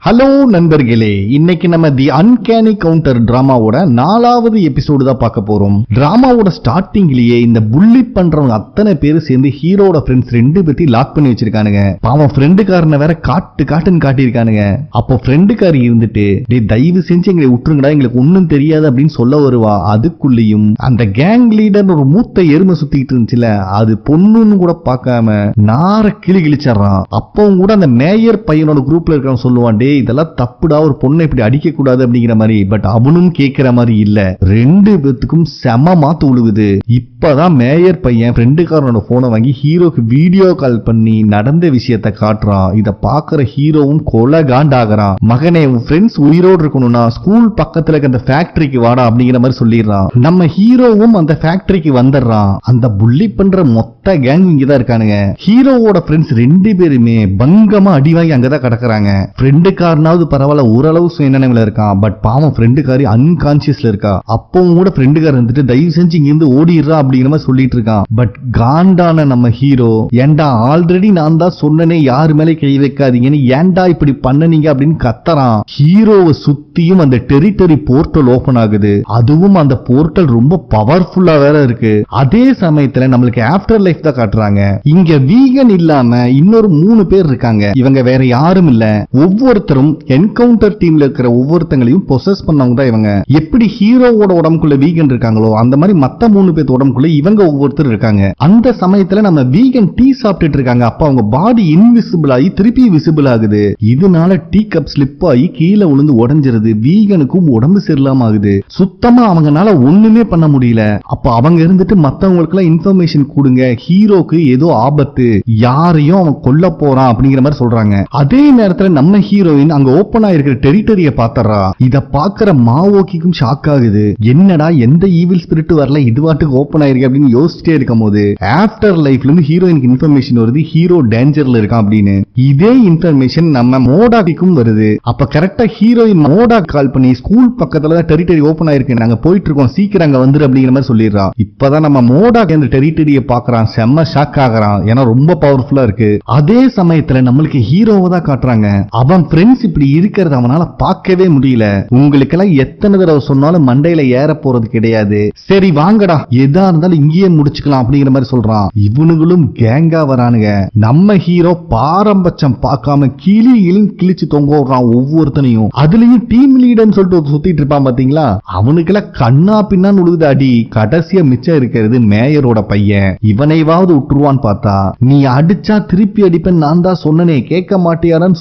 Hello நண்பர்களே, இன்னைக்கு நம்ம தி அன்கேனி கவுண்டர் டிராமாவோட 4வது எபிசோடு தான் பார்க்க போறோம். டிராமாவோட ஸ்டார்டிங்லயே இந்த புள்ளி பண்றவங்க அத்தனை பேர் சேர்ந்து ஹீரோட ஃப்ரெண்ட்ஸ் 2 பேத்தையும் லாக் பண்ணி வச்சிருக்கானுங்க. பாவம் ஃப்ரெண்டுக்காரனை வேற காட்டுன்னு காட்டியிருக்கானுங்க. அப்போ ஃப்ரெண்டுக்காரி இருந்துட்டு தயவு செஞ்சு எங்களை விட்டுருங்கடா, எங்களுக்கு ஒன்னும் தெரியாது அப்படின்னு சொல்ல வருவா. அதுக்குள்ளேயும் அந்த கேங் லீடர் ஒரு மூத்த எருமை சுத்திட்டு இருந்துச்சுல, அது பொண்ணுன்னு கூட பார்க்காம நார கிழிச்சிடறான். அப்பவும் கூட அந்த மேயர் பையனோட குரூப்ல இருக்கான்னு சொல்லுவான், இதெல்லாம் தப்புடா, ஒரு பொண்ணை இப்படி அடிக்க கூடாது அப்படிங்கிற மாதிரி. பட் அவனும் கேட்கிற மாதிரி இல்ல. 2 பேத்துக்கும் செம மாத்து உழுகுது. இப்பதான் மேயர் பையன் ஃப்ரெண்டுக்காரனோட போனை வாங்கி ஹீரோக்கு வீடியோ கால் பண்ணி நடந்த விஷயத்தை காட்டுறான். இத பாக்குற ஹீரோவும் கொலை காண்டாகிறான். மகனே, உன் ஃப்ரெண்ட்ஸ் உயிரோடு இருக்கணும்னா ஸ்கூல் பக்கத்துல இருக்க அந்த ஃபேக்டரிக்கு வாடா அப்படிங்கிற மாதிரி சொல்லிடுறான். நம்ம ஹீரோவும் அந்த ஃபேக்டரிக்கு வந்துடுறான். அந்த புள்ளி பண்ற மொத்த கேங் இங்கதான் இருக்கானுங்க. ஹீரோவோட ஃப்ரெண்ட்ஸ் 2 பேருமே பங்கமா அடிவாங்கி அங்கதான் கிடக்குறாங்க. ஃப்ரெண்டுக்காரனாவது பரவாயில்ல, ஓரளவு சுயநினைவுல இருக்கான். பட் பாவம் ஃப்ரெண்டுக்காரி அன்கான்சியஸ்ல இருக்கா. அப்பவும் கூட ஃப்ரெண்டுக்கார இருந்துட்டு தயவு செஞ்சு இங்க இருந்து ஓடிடுறா அப்படிங்கிற மாதிரி சொல்லிட்டு இருக்கான். பட் காண்டான நம்ம ஹீரோ, ஏண்டா ஆல்ரெடி நான் தான் சொன்னனே யாரு மேலே கை வைக்காதீங்கன்னு, ஏண்டா இப்படி பண்ணனீங்க அப்படின்னு கத்தறான். ஹீரோவை சுத்தியும் அந்த டெரிட்டரி போர்ட்டல் ஓபன் ஆகுது. அதுவும் அந்த போர்ட்டல் ரொம்ப பவர்ஃபுல்லா வேற இருக்கு. அதே சமயத்துல நம்மளுக்கு ஆஃப்டர் லைஃப் தான் காட்டுறாங்க. இங்க வீகன் இல்லாம இன்னொரு 3 பேர் இருக்காங்க. இவங்க வேற யாரும் இல்ல, ஒவ்வொருத்தரும் என்கவுண்டர் டீம்ல இருக்கிற ஒவ்வொருத்தங்களையும் பொசஸ் பண்ணவங்க தான் இவங்க. எப்படி ஹீரோவோட உடம்புக்குள்ள வீகன் இருக்காங்களோ அந்த மாதிரி மத்த 3 பேர் உடம்புக்குள்ள இவங்க ஒவ்வொருத்தர் இருக்காங்க. அந்த சமயத்துல நம்ம வீகன் டீ சாப்பிட்டுட்டு இருக்காங்க. அப்ப அவங்க பாடி இன்விசிபிள் ஆகி திருப்பி விசிபிள் ஆகுது. இதனால டீ கப் ஸ்லிப் ஆகி கீழே விழுந்து உடைஞ்சிருது. வீகனுக்கும் உடம்பு சரியில்லாம ஆகுது. சுத்தமா அவங்கனால ஒண்ணுமே பண்ண முடியல. அப்ப அவங்க இருந்துட்டு மத்தவங்களுக்கு எல்லாம் இன்ஃபர்மேஷன் கொடுங்க, ஹீரோக்கு ஏதோ ஆபத்து, யாரையும் அவன் கொல்ல போறான் அப்படிங்கிற மாதிரி சொல்றாங்க. அதே நேரத்துல நம்ம ஹீரோயின் அங்க ஓபன் ஆயிருக்கிற டெரிட்டரிய பாத்தறா. இத பாக்குற மாவோக்கிக்கும் ஷாக் ஆகுது. என்னடா எந்த ஈவில் ஸ்பிரிட் வரல, இதுவாட்டுக்கு ஓபன் ஆயிருக்கு அப்படின்னு யோசிச்சுட்டே இருக்கும் போது ஆஃப்டர் லைஃப்ல இருந்து ஹீரோயினுக்கு இன்ஃபர்மேஷன் வருது, ஹீரோ டேஞ்சர்ல இருக்கான் அப்படின்னு. இதே இன்ஃபர்மேஷன் நம்ம மோடாக்கும் வருது. அப்ப கரெக்டா ஹீரோயின் மோடா கால் பண்ணி ஸ்கூல் பக்கத்துல தான் டெரிட்டரி ஓபன் ஆயிருக்கு, நாங்க போயிட்டு இருக்கோம், சீக்கிரம் அங்க வந்துரு அப்படிங்கிற மாதிரி சொல்லிடுறா. இப்பதான் நம்ம மோடா அந்த டெரிட்டரிய பாக்குறான். செம்ம ஷாக் ஆகுறான், ஏன்னா ரொம்ப பவர்ஃபுல்லா இருக்கு. அதே சமயத்துல நம்மளுக்கு ஹீரோவை தான் காட்டுறாங்க. அவன் ஃப்ரெண்ட்ஸ் இப்படி இருக்கிறது அவனால பார்க்கவே முடியல. உங்களுக்கு எல்லாம் எத்தனை தடவை சொன்னாலும் மண்டையில ஏற போறது கிடையாது. சரி வாங்கடா, எதா இருந்தாலும் இங்கேயே முடிச்சுக்கலாம் அப்படிங்கிற மாதிரி சொல்றான். இவனுங்களும் கேங்கா வரானுங்க. நம்ம ஹீரோ பாரம்பட்சம் பார்க்காம கிழிச்சு தொங்க விடுறான் ஒவ்வொருத்தனையும். அதுலயும் டீம் லீடர்னு சொல்லிட்டு சுத்திட்டு இருப்பான் பாத்தீங்களா, அவனுக்கு எல்லாம் கண்ணா பின்னான்னு உழுது அடி. கடைசியா மிச்சம் இருக்கிறது மேயரோட பையன். இவனைவாவது விட்டுருவான்னு பார்த்தா, நீ அடிச்சா திருப்பி அடிப்பேன் நான் தான் சொன்னனே, கேட்க மாட்டியாரான்னு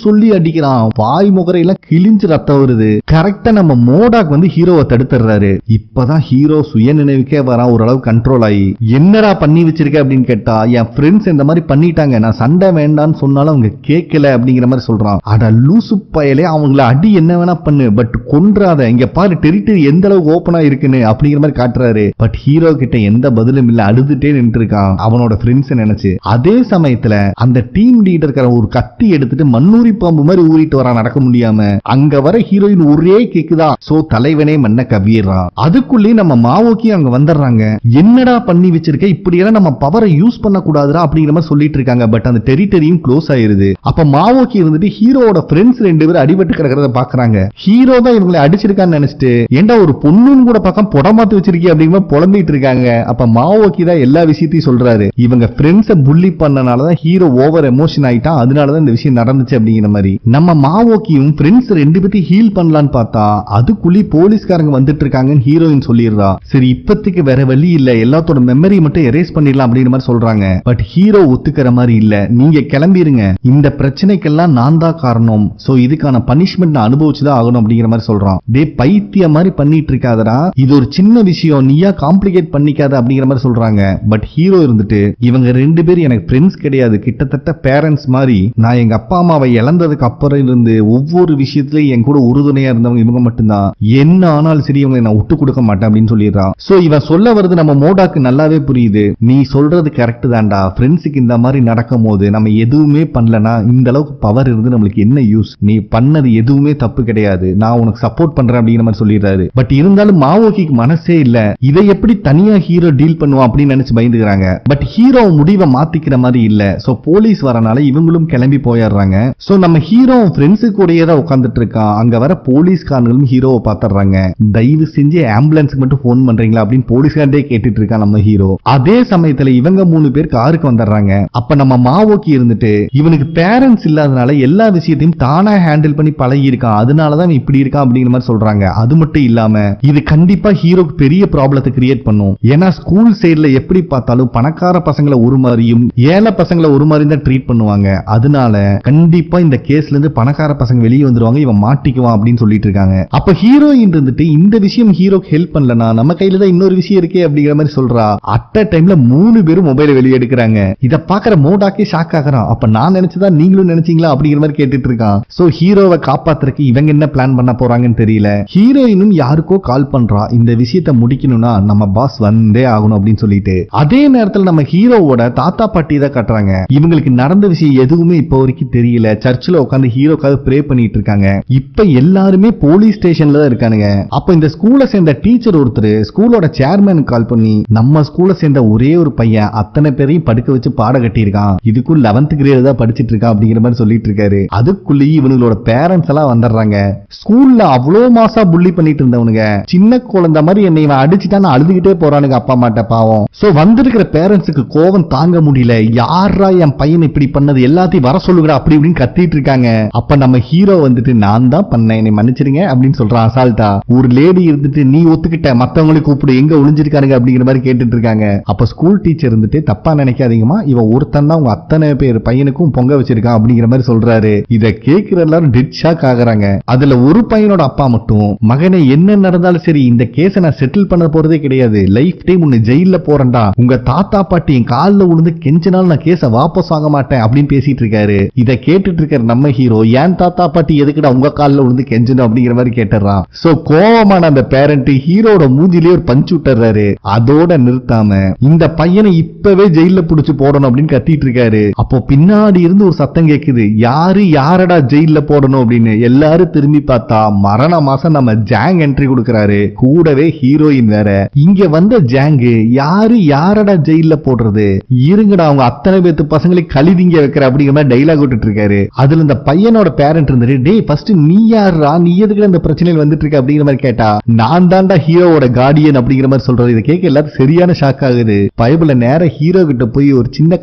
சொல்லி அடிக்கிறான். வாய் முகரையெல்லாம் கிழிஞ்சு ரத்தம் வருது. கரெக்டா நம்ம மோடாக் வந்து ஹீரோவை தடுத்துறாரு. இப்பதான் ஹீரோ சுய நினைவுக்கே வரான், ஓரளவு கண்ட்ரோல் ஆகி. என்னடா பண்ணி வச்சிருக்க அப்படின்னு கேட்டா, என் ஃப்ரெண்ட்ஸ் இந்த மாதிரி பண்ணிட்டாங்க, நான் சண்டை வேண்டான்னு சொன்னாலும் அவங்க கேட்கல அப்படிங்கிற மாதிரி சொல்றான். அட லூசு பயலே, அவங்கள அடி என்ன வேணா பண்ணு, பட் கொன்றாத, இங்க பாரு டெரிட்டரி எந்த அளவுக்கு ஓபனா இருக்குன்னு அப்படிங்கிற மாதிரி காட்டுறாரு. பட் ஹீரோ கிட்ட எந்த பதிலும் இல்ல, அழுதுட்டே நின்று இருக்கான் அவனோட ஃப்ரெண்ட்ஸ் நினைச்சு. அதே சமயத்துல அந்த டீம் லீடர் ஒரு கத்தி எடுத்துட்டு மண்ணூரி பாம்பு மாதிரி ஊறிட்டு வரான் நடக்க முடியாம. அங்க வர ஹீரோயின் ஒரே கேக்குதா, சோ தலைவனே மண்ண கவியறான். அதுக்குள்ளே நம்ம மாவோக்கி அங்க வந்துடுறாங்க. என்னடா பண்ணி வச்சிருக்க, இப்படி எல்லாம் நம்ம பவரை யூஸ் பண்ண கூடாதுடா அப்படிங்கிற மாதிரி சொல்லிட்டு இருக்காங்க. பட் அந்த டெரிட்டரியும் க்ளோஸ் ஆயிருது. அப்ப மாவோக்கி இருந்துட்டு ஹீரோவோட ஃப்ரெண்ட்ஸ் 2 பேரும் அடிபட்டு கிடக்கிறத பாக்குறாங்க. ஹீரோ தான் இவங்களை அடிச்சிருக்கான்னு நினைச்சிட்டு, ஏண்டா ஒரு பொண்ணுன்னு கூட பக்கம் புடமாத்து வச்சிருக்கீங்க அப்படிங்கிற புலம்பிட்டு இருக்காங்க. அப்ப மாவோக்கி தான் எல்லா விஷயத்தையும் சொல்றாரு. இவங்க ஃப்ரெண்ட்ஸை புள்ளி பண்ணனாலதான் ஹீரோ ஓவர் எமோஷன் ஆயிட்டான், அதனாலதான் இந்த விஷயம் நடந்துச்சு அப்படிங்கிற மாதிரி. நம்ம மாவோக்கியும் ஃப்ரெண்ட்ஸ் 2 பேத்தையும் ஹீல் பண்ணலான்னு பார்த்தா, அதுக்குள்ளே போலீஸ்காரங்க வந்துட்டு இருக்காங்கன்னு ஹீரோயின் சொல்லிடுறா. சரி இப்பத்துக்கு வேற வழி இல்ல, எல்லாத்தோட மெமரி மட்டும் எரேஸ் பண்ணிடலாம் அப்படிங்கிற மாதிரி சொல்றாங்க. பட் ஹீரோ ஒத்துக்கிற மாதிரி இல்ல, நீங்க கிளம்பிருங்க, இந்த பிரச்சனைக்கெல்லாம் நான் தான் காரணம், சோ இதுக்கான பனிஷ்மெண்ட் நான் அனுபவிச்சுதான் ஆகணும் அப்படிங்கிற மாதிரி சொல்றான். டே பைத்திய மாதிரி பண்ணிட்டு இருக்காதடா, இது ஒரு சின்ன விஷயம், நீயா காம்ப்ளிகேட் பண்ணிக்காத அப்படிங்கிற மாதிரி சொல்றாங்க. பட் ஹீரோ இருந்துட்டு, இவங்க 2 பேரும் எனக்கு ஃப்ரெண்ட்ஸ் கிடையாது, கிட்டத்தட்ட பேரண்ட்ஸ் மாதிரி, நான் எங்க அப்பா அம்மாவை இழந்ததுக்கு அப்புறம் இருந்து ஒவ்வொரு விஷயத்திலயும் என் கூட உறுதுணையா இருந்தவங்க இவங்க மட்டும்தான், என்ன ஆனாலும் சரி இவங்க நான் விட்டு கொடுக்க மாட்டேன் அப்படின்னு சொல்லிடுறான். சோ இவன் சொல்ல வருது நம்ம மோடாக்கு நல்லாவே புரியுது. நீ சொல்றது கரெக்ட் தான்டா, ஃப்ரெண்ட்ஸுக்கு இந்த மாதிரி நடக்கும் போது நம்ம எதுவுமே பண்ணலனா இந்த அளவுக்கு பவர் இருந்து நம்மளுக்கு என்ன யூஸ், நீ பண்ணது எதுவுமே தப்பு கிடையாது, நான் உனக்கு சப்போர்ட் பண்றேன் அப்படிங்கிற மாதிரி சொல்லிடுறாரு. பட் இருந்தாலும் மாவோக்கிக்கு மனசே இல்ல, இதை எப்படி தனியா ஹீரோ டீல் பண்ணுவான் அப்படின்னு நினைச்சு பயந்துக்கிறாங்க. பட் ஹீரோ முடிவை மாத்திக்கிற மாதிரி இல்ல. சோ போலீஸ் வரனால இவங்களும் கிளம்பி போயிடுறாங்க. சோ நம்ம ஹீரோ ஹீரோ ஃப்ரெண்ட்ஸு கூடயே தான் உட்காந்துட்டு இருக்கான். அங்க வர போலீஸ்காரங்களும் ஹீரோவை பாத்துறாங்க. தயவு செஞ்சு ஆம்புலன்ஸுக்கு மட்டும் போன் பண்றீங்களா அப்படின்னு போலீஸ்காரே கேட்டுட்டு இருக்கான் நம்ம ஹீரோ. அதே சமயத்துல இவங்க 3 பேர் காருக்கு வந்துடுறாங்க. அப்ப நம்ம மாவோக்கி இருந்துட்டு இவனுக்கு பேரண்ட்ஸ் இல்லாதனால எல்லா விஷயத்தையும் தானா ஹேண்டில் பண்ணி பழகி இருக்கான், அதனாலதான் இப்படி இருக்கான் அப்படிங்கிற மாதிரி சொல்றாங்க. அது மட்டும் இல்லாம இது கண்டிப்பா ஹீரோக்கு பெரிய ப்ராப்ளத்தை கிரியேட் பண்ணும். ஏன்னா ஸ்கூல் சைடுல எப்படி பார்த்தாலும் பணக்கார பசங்களை ஒரு மாதிரியும் ஏழை பசங்களை ஒரு மாதிரி தான் ட்ரீட் பண்ணுவாங்க. அதனால கண்டிப்பா இந்த கேஸ்ல இருந்து பணக்கார பசங்க வெளியே வந்துருவாங்க, இவன் மாட்டிக்குவான் அப்படின்னு சொல்லிட்டு இருக்காங்க. அப்ப ஹீரோயின் இருந்துட்டு இந்த விஷயம் ஹீரோக்கு ஹெல்ப் பண்ணலனா நம்ம கையில தான் இன்னொரு விஷயம் இருக்கே அப்படிங்கிற மாதிரி சொல்றா. அட் அ டைம்ல 3 பேரும் மொபைலை வெளியே எடுக்கிறாங்க. இத பாக்குற மோடாக்கே ஷாக் ஆகுறான். அப்ப நான் நினைச்சதா நீங்களும் நினைச்சீங்களா அப்படிங்கிற மாதிரி கேட்டுட்டு இருக்கான். சோ ஹீரோவை காப்பாத்துறதுக்கு இவங்க என்ன பிளான் பண்ண போறாங்கன்னு தெரியல. ஹீரோயினும் யாருக்கோ கால் பண்றா, இந்த விஷயத்தை முடிக்கணும்னா நம்ம பாஸ் வந்தே ஆகணும் அப்படின்னு சொல்லிட்டு. அதே நேரத்தில் நம்ம ஹீரோவோட தாத்தா பாட்டி தான் காட்டுறாங்க. இவங்களுக்கு நடந்த விஷயம் எதுவுமே இப்போ வரைக்கும் தெரியல. சர்ச்சில் உட்காந்து ஹீரோக்காக ப்ரே பண்ணிட்டு இருக்காங்க. இப்ப எல்லாருமே போலீஸ் ஸ்டேஷன்ல தான் இருக்கானுங்க. அப்ப இந்த ஸ்கூல்ல சேர்ந்த டீச்சர் ஒருத்தர் ஸ்கூலோட சேர்மேன் கால் பண்ணி நம்ம ஸ்கூல்ல சேர்ந்த ஒரே ஒரு பையன் அத்தனை பேரையும் படுக்க வச்சு பாட கட்டி இருக்கான், இதுக்கும் 11th கிரேட் தான் படிச்சிட்டு இருக்கான் அப்படிங்கிற மாதிரி சொல்லிட்டு இருக்காரு. அதுக்குள்ளேயே இவங்களோட பேரண்ட்ஸ் எல்லாம் வந்துடுறாங்க. ஸ்கூல்ல அவ்வளவு மாசா புள்ளி பண்ணிட்டு இருந்தவனுங்க சின்ன குழந்தை மாதிரி என்னை இவன் அடிச்சுட்டான்னு அழுதுகிட்டே போறானுங்க அப்பா மாட்ட பாவம். சோ வந்திருக்கிற பேரண்ட்ஸுக்கு கோவம் தாங்க முடியல. யாரா என் பையன் இப்படி பண்ணது, எல்லாத்தையும் வர சொல்லுங்கடா அப்படி இப்படின்னு கத்திட்டு இருக்காங்க. அப்ப நம்ம ஹீரோ வந்துட்டு நான் தான் பண்ணேன், என்னை மன்னிச்சிருங்க அப்படின்னு சொல்றான் அசால்ட்டா. ஒரு லேடி இருந்துட்டு நீ ஒத்துக்கிட்ட, மத்தவங்களை கூப்பிடு, எங்க ஒளிஞ்சிருக்கானுங்க அப்படிங்கிற மாதிரி கேட்டுட்டு இருக்காங்க. அப்ப ஸ்கூல் டீச்சர் இருந்துட்டு தப்பா நினைக்காதீங்கமா, இவன் ஒருத்தன் தான் உங்க அத்தனை பேர் பையனுக்கும் பொங்க வச்சிருக்கான் அப்படிங்கிற மாதிரி சொல்றாரு. இத கேட்கிற எல்லாரும் டெட் ஷாக் ஆகுறாங்க. அதுல ஒரு பையனோட அப்பா மட்டும் மகனை என்ன நடந்தாலும் சரி இந்த கேஸை நான் செட்டில் பண்ண போறதே கிடையாது, லைஃப் டைம் உன்னை ஜெயில போறேன்டா, உங்க தாத்தா பாட்டி என் காலில் விழுந்து கெஞ்சினாலும் நான் கேஸை வாபஸ் வாங்க மாட்டேன் அப்படின்னு பேசிட்டு இருக்காரு. இதை கேட்டுட்டு இருக்காரு நம்ம ஹீரோ. ஏன் தாத்தா பாட்டி எதுக்குடா உங்க காலில் விழுந்து கெஞ்சணும் அப்படிங்கிற மாதிரி கேட்டுறான். சோ கோவமான அந்த பேரண்ட் ஹீரோட மூஞ்சிலேயே ஒரு பஞ்சு விட்டுறாரு. அதோட நிறுத்தாம இந்த பையனை இப்பவே ஜெயில புடிச்சு போடணும் அப்படின்னு கத்திட்டு இருக்காரு. அப்போ பின்னாடி இருந்து ஒரு சத்தம் கேக்குது, யாரடா ஜெயில போடணும் அப்படின்னு. எல்லாரும் திரும்பி பார்த்தா மரண மாசம் நம்ம ஜாங் என்ட்ரி கொடுக்கிறாரு, கூடவே ஹீரோயின் வேற. இங்க வந்த ஜாங்கு யாரடா ஜெயில போடுறது, இருங்கடா அவங்க அத்தனை பேத்து பசங்களை கழிதிங்க வைக்கிற அப்படிங்கிற மாதிரி டைலாக் விட்டுட்டு இருக்காரு. அதுல இந்த பையனோட பேரண்ட் இருந்துட்டு டேய் ஃபர்ஸ்ட் நீ யாரா, நீ எதுக்கு இந்த பிரச்சனையில் வந்துட்டு இருக்க அப்படிங்கிற மாதிரி கேட்டா நான் தான்டா ஹீரோவோட கார்டியன் அப்படிங்கிற மாதிரி சொல்றது. இதை கேட்க எல்லாரும் சரியான ஷாக் ஆகுது. பைபிள்ல நேர ஹீரோ கிட்ட போய் ஒரு சின்ன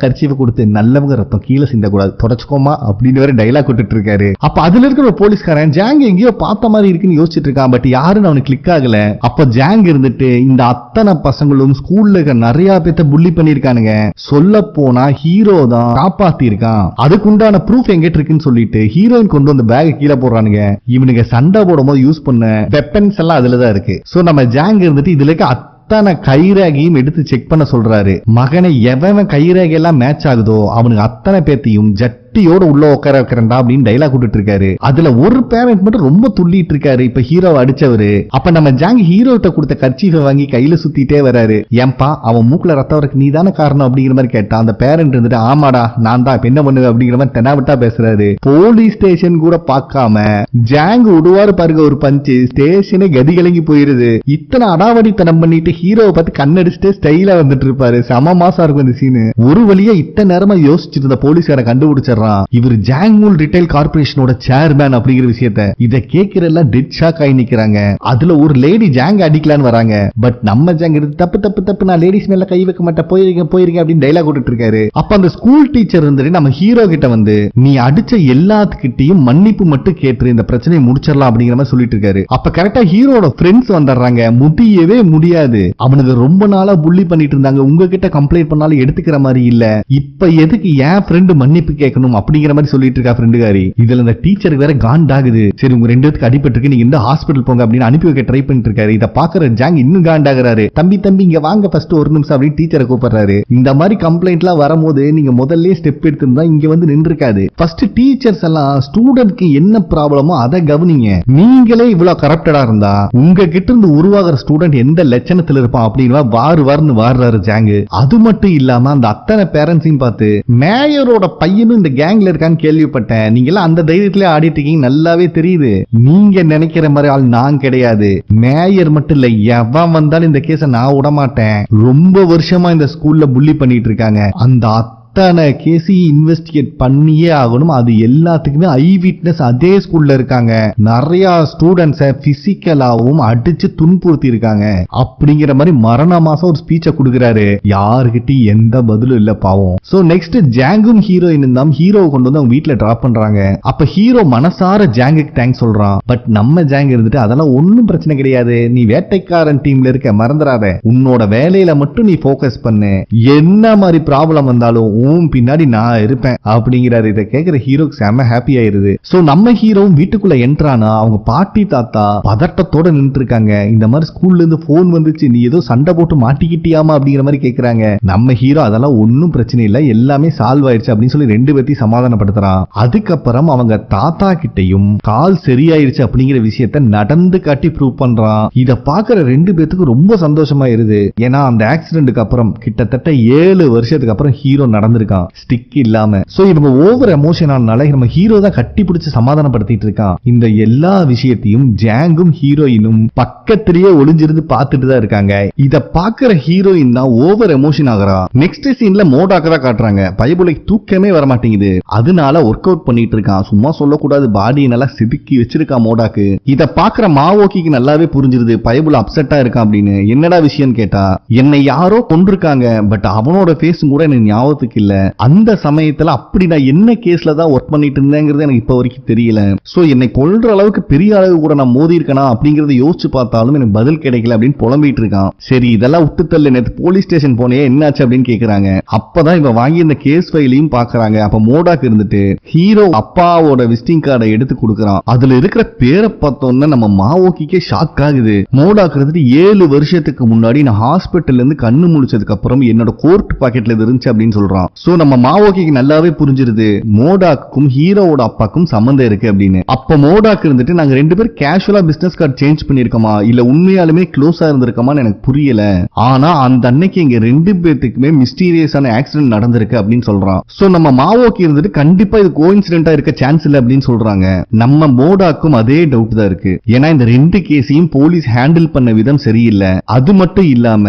கர்ச்சீஃபை கொடுத்து நல்லவங்க ரத்தம் கீழே சிந்தக்கூடாது தொடச்சுக்கோமா அப்படின்னு வேற டைலாக் விட்டுட்டு இருக்காரு. அப்ப அதுல இருக்கிற ஒரு போலீஸ்காரன் ஜாங் எங்கேயோ பார்த்த மாதிரி இருக்குன்னு யோசிச்சுட்டு இருக்கான். பட் யாருன்னு அவனுக்கு கிளிக் ஆகல. அப்ப ஜாங் இருந்துட்டு இந்த அத்தனை பசங்களும் ஸ்கூல்ல நிறைய பேத்த புள்ளி பண்ணிருக்கானுங்க, சொல்ல போனா ஹீரோ தான் காப்பாத்தி இருக்கான், அதுக்குண்டான ப்ரூஃப் எங்கிட்ட இருக்குன்னு சொல்லிட்டு ஹீரோயின் கொண்டு வந்து பேக் கீழே போடுறானுங்க. இவனுக்கு சண்டை போடும் போது யூஸ் பண்ண வெப்பன்ஸ் எல்லாம் அதுலதான் இருக்கு. சோ நம்ம ஜாங் இருந்துட்டு இதுல அத்தனை கைரேகையும் எடுத்து செக் பண்ண சொல்றாரு. மகனை எவன் கைரேகை எல்லாம் மேட்ச் ஆகுதோ அவனுக்கு அத்தனை பேத்தையும் ஜட்டியோட உள்ள உட்கார வைக்கிறா அப்படின்னு டைலாக் விட்டுட்டு இருக்காரு. அதுல ஒரு பேரண்ட் மட்டும் ரொம்ப துள்ளிட்டு இருக்காரு. இப்ப ஹீரோவை அடிச்சவரு. அப்ப நம்ம ஜாங் ஹீரோட்ட கொடுத்த கர்ச்சீஃபை வாங்கி கையில சுத்திட்டே வராரு. ஏன்பா அவன் மூக்குல ரத்தம் வரக்கு நீ தானே காரணம் அப்படிங்கிற மாதிரி கேட்டா அந்த பேரண்ட் இருந்துட்டு ஆமாடா நான் தான் என்ன பண்ணுவேன் அப்படிங்கிற மாதிரி தெனாவிட்டா பேசுறாரு. போலீஸ் ஸ்டேஷன் கூட பார்க்காம ஜாங் விடுவாரு பாருங்க ஒரு பஞ்சு, ஸ்டேஷனே கதி கலங்கி போயிருது. இத்தனை அடாவடித்தனம் பண்ணிட்டு ஹீரோவை பார்த்து கண்ணடிச்சுட்டு ஸ்டைலா வந்துட்டு இருப்பாரு. சம மாசா இருக்கும் இந்த சீனு. ஒரு வழியா இத்தனை நேரமா யோசிச்சுட்டு இருந்த போலீஸ்கார கண்டுபிடிச்சார். இவர் ஜாங்மூல் ரிட்டைல் கார்பரேஷனோட சேர்மேன் அப்படிங்கிற விஷயத்தை இத கேட்கிற எல்லாம் டெட் ஷாக் ஆகி நிக்கிறாங்க. அதுல ஒரு லேடி ஜாங் அடிக்கலான்னு வராங்க. பட் நம்ம ஜாங் தப்பு நான் லேடிஸ் மேல கை வைக்க மாட்டேன் போயிருங்க அப்படின்னு டைலாக் விட்டுட்டு இருக்காரு. அப்ப அந்த ஸ்கூல் டீச்சர் இருந்துட்டு நம்ம ஹீரோ கிட்ட வந்து நீ அடிச்ச எல்லாத்துக்கிட்டையும் மன்னிப்பு மட்டும் கேட்டு இந்த பிரச்சனையை முடிச்சிடலாம் அப்படிங்கிற மாதிரி சொல்லிட்டு இருக்காரு. அப்ப கரெக்டா ஹீரோட ஃப்ரெண்ட்ஸ் வந்துடுறாங்க. முடியவே முடியாது, அவனுக்கு ரொம்ப நாளா புள்ளி பண்ணிட்டு இருந்தாங்க, உங்ககிட்ட கம்ப்ளைண்ட் பண்ணாலும் எடுத்துக்கிற மாதிரி இல்ல, இப்ப எதுக்கு என் ஃப்ரெண்டு மன்னிப்பு கேட்கணும் அப்படிங்கிற மாதிரி சொல்லிட்டு இருக்கா ஃப்ரெண்டுகாரி. இதுல இந்த டீச்சருக்கு வேற காண்டாகுது. சரி உங்க 2 பேருக்கு அடிபட்டு இருக்கு, நீங்க இந்த ஹாஸ்பிடல் போங்க அப்படின்னு அனுப்பி வைக்க ட்ரை பண்ணிட்டு இருக்காரு. இத பாக்குற ஜாங் இன்னும் காண்டாகிறாரு. தம்பி இங்க வாங்க ஃபர்ஸ்ட் ஒரு நிமிஷம் அப்படின்னு டீச்சரை கூப்பிடுறாரு. இந்த மாதிரி கம்ப்ளைண்ட்லாம் வரும்போது நீங்க முதல்ல ஸ்டெப் எடுத்திருந்தா இங்க வந்து நின்று இருக்காது. ஃபர்ஸ்ட் டீச்சர்ஸ் எல்லாம் ஸ்டூடெண்ட்க்கு என்ன ப்ராப்ளமோ அதை கவனிங்க. நீங்களே இவ்வளவு கரப்டடா இருந்தா உங்க கிட்ட இருந்து உருவாகிற ஸ்டூடெண்ட் எந்த லட்சணத்துல இருப்பான் அப்படின்னு வாருன்னு வாடுறாரு ஜாங். அது மட்டும் இல்லாம அந்த அத்தனை பேரண்ட்ஸையும் பார்த்து மேயரோட பையனும் இந்த கேங்ல இருக்கான்னு கேள்விப்பட்டேன், நீங்க எல்லாம் அந்த தைரியத்திலே ஆடிட்டு இருக்கீங்க, நல்லாவே தெரியுது. நீங்க நினைக்கிற மாதிரி ஆள் நான் கிடையாது. மேயர் மட்டும் இல்ல, எவன் வந்தாலும் இந்த கேஸ நான் விட மாட்டேன். ரொம்ப வருஷமா இந்த ஸ்கூல்ல புள்ளி பண்ணிட்டு இருக்காங்க. அந்த அத்தனை கேஸையும் இன்வெஸ்டிகேட் பண்ணியே ஆகணும். அது எல்லாத்துக்குமே ஐ விட்னஸ் அதே ஸ்கூல்ல இருக்காங்க. நிறைய ஸ்டூடெண்ட்ஸை பிசிக்கலாவும் அடிச்சு துன்புறுத்தி இருக்காங்க அப்படிங்கிற மாதிரி மரண மாசம் ஒரு ஸ்பீச்சை கொடுக்கிறாரு. யாருகிட்டையும் எந்த பதிலும் இல்ல பாவம். சோ நெக்ஸ்ட் ஜாங்கும் ஹீரோயின் தான் ஹீரோ கொண்டு வந்து அவங்க வீட்டுல டிராப் பண்றாங்க. அப்ப ஹீரோ மனசார ஜாங்குக்கு தேங்க்ஸ் சொல்றான். பட் நம்ம ஜாங் இருந்துட்டு அதெல்லாம் ஒன்னும் பிரச்சனை கிடையாது, நீ வேட்டைக்காரன் டீம்ல இருக்க, மறந்துடாத, உன்னோட வேலையில மட்டும் நீ போக்கஸ் பண்ணு, என்ன மாதிரி ப்ராப்ளம் வந்தாலும் உன் பின்னாடி நான் இருப்பேன் அப்படிங்கிறாரு. இதை கேட்கிற ஹீரோக்கு செம ஹாப்பி ஆயிருது. சோ நம்ம ஹீரோ வீட்டுக்குள்ள என்ட்ரானா அவங்க பாட்டி தாத்தா பதட்டத்தோட நின்று இருக்காங்க. இந்த மாதிரி ஸ்கூல்ல இருந்து போன் வந்துச்சு, நீ ஏதோ சண்டை போட்டு மாட்டிக்கிட்டியாமா அப்படிங்கிற மாதிரி கேக்குறாங்க. நம்ம ஹீரோ அதெல்லாம் ஒன்னும் பிரச்சனை இல்ல, எல்லாமே சால்வ் ஆயிடுச்சு அப்படின்னு சொல்லி ரெண்டு பேர்த்தையும் சமாதானப்படுத்துறான். அதுக்கப்புறம் அவங்க தாத்தா கிட்டையும் கால் சரியாயிருச்சு அப்படிங்கிற விஷயத்த நடந்து காட்டி ப்ரூவ் பண்றான். இத பாக்குற ரெண்டு பேத்துக்கு ரொம்ப சந்தோஷமாயிருது. ஏன்னா அந்த ஆக்சிடென்ட்க்கு அப்புறம் கிட்டத்தட்ட 7 வருஷத்துக்கு அப்புறம் ஹீரோ நடந்திருக்கான் ஸ்டிக் இல்லாம. சோ இவங்க ஓவர் எமோஷன் ஆனால நம்ம ஹீரோ தான் கட்டி பிடிச்சு சமாதானப்படுத்திட்டு இருக்கான். இந்த எல்லா விஷயத்தையும் ஜாங்கும் ஹீரோயினும் பக்கத்திலேயே ஒளிஞ்சிருந்து பார்த்துட்டு தான் இருக்காங்க. இத பாக்குற ஹீரோயின் தான் ஓவர் எமோஷன் ஆகுறா. நெக்ஸ்ட் சீன்ல மோடாக்க தான் காட்டுறாங்க. பைபிளுக்கு தூக்கமே வர மாட்டேங்குது, அதனால ஒர்க் அவுட் பண்ணிட்டு இருக்கான். சும்மா சொல்லக்கூடாது, பாடி நல்லா செதுக்கி வச்சிருக்கான் மோடாக்கு. இத பாக்குற மாவோக்கிக்கு நல்லாவே புரிஞ்சிருது பைபிள் அப்செட்டா இருக்கான் அப்படின்னு. என்னடா விஷயம் கேட்டா, என்னை யாரோ கொண்டிருக்காங்க, பட் அவனோட ஃபேஸ் கூட எனக்கு ஞாபகத்துக்கு இல்ல. அந்த சமயத்துல அப்படி நான் என்ன கேஸ்ல தான் ஒர்க் பண்ணிட்டு இருந்தேங்கிறது எனக்கு இப்ப வரைக்கும் தெரியல. சோ என்னை கொல்ற அளவுக்கு பெரிய அளவு கூட நான் மோதி இருக்கனா அப்படிங்கறத யோசிச்சு பார்த்தாலும் எனக்கு பதில் கிடைக்கல அப்படின்னு புலம்பிட்டு இருக்கான். சரி இதெல்லாம் விட்டு தள்ளு, நேத்து போலீஸ் ஸ்டேஷன் போனே என்னாச்சு அப்படின்னு கேக்குறாங்க. அப்பதான் இவன் வாங்கி இந்த கேஸ் ஃபைலையும் பாக்குறாங்க. அப்ப மோடாக்கு இருந்துட்டு ஹீரோ அப்பாவோட விசிட்டிங் கார்டை எடுத்து கொடுக்கறான். அதுல இருக்கிற பேரை பார்த்தோம்னா நம்ம மாவோக்கிக்கே ஷாக் ஆகுது. மோடாக்கு இருந்துட்டு 7 வருஷத்துக்கு முன்னாடி நான் ஹாஸ்பிட்டல்ல இருந்து கண்ணு முழிச்சதுக்கு அப்புறம் என்னோட கோர்ட் பாக்கெட்ல இருந்துச்சு அப்படின்னு சொல்றான். சோ நம்ம மாவோக்கிக்கு நல்லாவே புரிஞ்சிருது மோடாக்கும் ஹீரோவோட அப்பாக்கும் சம்பந்தம் இருக்கு அப்படின்னு. அப்ப மோடாக்கு இருந்துட்டு நாங்க ரெண்டு பேரும் கேஷுவலா பிசினஸ் கார்டு சேஞ்ச் பண்ணிருக்கோமா இல்ல உண்மையாலுமே க்ளோஸா இருந்திருக்கோமான்னு எனக்கு புரியல. ஆனா அந்த அன்னைக்கு எங்க ரெண்டு பேத்துக்குமே மிஸ்டீரியஸான ஆக்சிடென்ட் நடந்திருக்கு அப்படின்னு சொல்றான். சோ நம்ம மாவோக்கி இருந்துட்டு கண்டிப்பா இது கோஇன்சிடென்ட்டா இருக்க சான்ஸ் இல்ல அப்படின்னு சொல்றாங்க. நம்ம மோடாக்கும் அதே டவுட் தான் இருக்கு. ஏன்னா இந்த ரெண்டு கேஸையும் போலீஸ் ஹேண்டில் பண்ண விதம் சரியில்லை. அது மட்டும் இல்லாம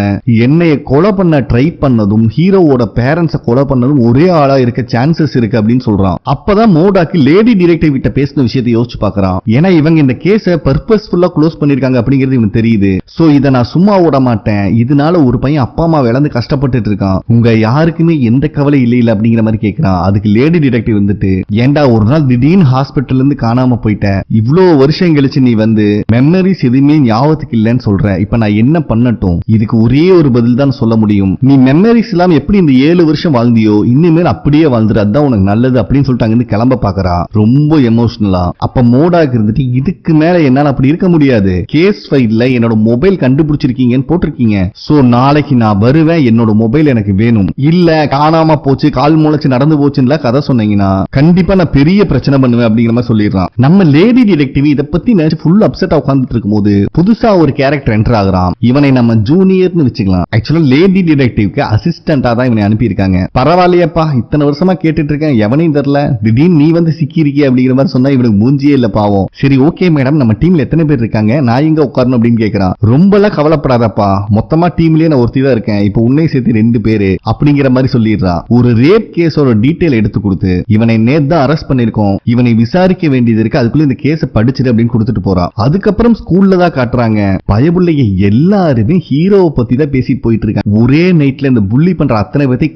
என்னைய கொலை பண்ண ட்ரை பண்ணதும் ஹீரோவோட பேரண்ட்ஸ கொலை பண்ணதும் ஒரே ஆளா இருக்க சான்சஸ் இருக்கு அப்படின்னு சொல்றான். அப்பதான் மோடாக்கு லேடி டிடெக்டிவ் கிட்ட பேசின விஷயத்தை யோசிச்சு பார்க்கறான். ஏன்னா இவங்க இந்த கேஸை பர்பஸ்ஃபுல்லா க்ளோஸ் பண்ணிருக்காங்க அப்படிங்கிறது இவனுக்கு தெரியுது. சோ இத நான் சும்மா விட மாட்டேன், இதனால ஒரு பையன் அப்பா அம்மா இழந்து கஷ்டப்பட்டு இருக்கான், உங்க யாருக்குமே எந்த கவலை இல்ல அப்படிங்கிற மாதிரி கேட்கிறான். அதுக்கு லேடி டிடெக்டிவ் வந்துட்டு, ஏண்டா ஒரு நாள் திடீர்னு ஹாஸ்பிட்டல்ல இருந்து காணாம போயிட்ட, இவ்ளோ வருஷம் கழிச்சு நீ வந்து மெமரிஸ் எதுவுமே ஞாபகத்துக்கு இல்லன்னு சொல்ற, இப்ப நான் என்ன பண்ணட்டும்? இதுக்கு ஒரே ஒரு பதில் தான் சொல்ல முடியும், நீ மெமரிஸ் எல்லாம் எப்படி இந்த 7 வருஷம் வாழ்ந்தியோ இனிமேல் அப்படியே வாழ்ந்துரு, அதுதான் உனக்கு நல்லது அப்படின்னு சொல்லிட்டு அங்கிருந்து கிளம்ப பாக்குறா. ரொம்ப எமோஷனலா. அப்ப மோடாக்கு இருந்துட்டு, இதுக்கு மேல என்னால அப்படி இருக்க முடியாது, கேஸ் ஃபைல்ல என்னோட மொபைல் கண்டுபிடிச்சிருக்கீங்கன்னு போட்டிருக்கீங்க, சோ நாளைக்கு நான் வருவேன், என்னோட மொபைல் எனக்கு வேணும், இல்ல காணாம போச்சு கால் முளைச்சு நடந்து போச்சுன்னு கதை சொன்னீங்கன்னா கண்டிப்பா நான் பெரிய பிரச்சனை பண்ணுவேன் அப்படிங்கிற மாதிரி சொல்லிடுறான். நம்ம லேடி டிடெக்டிவ் இத பத்தி நினைச்சு ஃபுல் அப்செட்டா உட்கார்ந்துட்டு இருக்கும்போது புதுசா ஒரு கேரக்டர் என்டர் ஆகுறான். இவனை நம்ம ஜூனியர்னு வச்சுக்கலாம். ஆக்சுவலா லேடி டிடெக்டிவ்க்கு அசிஸ்டண்டா தான் இவனை அனுப்பி இருக்காங்க. பரவாயில்லையப்பா, இத்தனை வருஷமா கேட்டுட்டு இருக்கேன், எவனையும் தெரியல, திடீர்னு நீ வந்து சிக்கிருக்கே அப்படிங்கிற மாதிரி சொன்னா இவனுக்கு மூஞ்சியே இல்ல பாவம். சரி ஓகே மேடம், நம்ம டீம்ல எத்தனை பேர் இருக்காங்க, நான் இங்க உட்காரணும் அப்படின்னு கேட்கிறான். ரொம்பலாம் கவலைப்படாதப்பா, மொத்தமா டீம்லயே நான் ஒருத்தி தான் இருக்கேன், இப்ப உன்னை சேர்த்து 2 பேரு அப்படிங்கிற மாதிரி சொல்லிடுறான். ஒரு ரேப் கேஸோட டீடைல் எடுத்து கொடுத்து, இவனை நேத்து தான் அரெஸ்ட் பண்ணிருக்கோம், இவனை விசாரிக்க வேண்டியது இருக்கு, அதுக்குள்ள இந்த கேஸ படிச்சிரு அப்படின்னு கொடுத்துட்டு போறான். அதுக்கப்புறம் ஸ்கூல்ல தான் காட்டுறாங்க, பயபுள்ளைய எல்லாருமே ஹீரோவை பத்தி தான் பேசிட்டு போயிட்டு இருக்காங்க. ஒரே நைட்ல இந்த புள்ளி பண்ற அத்தனை பேர்த்தை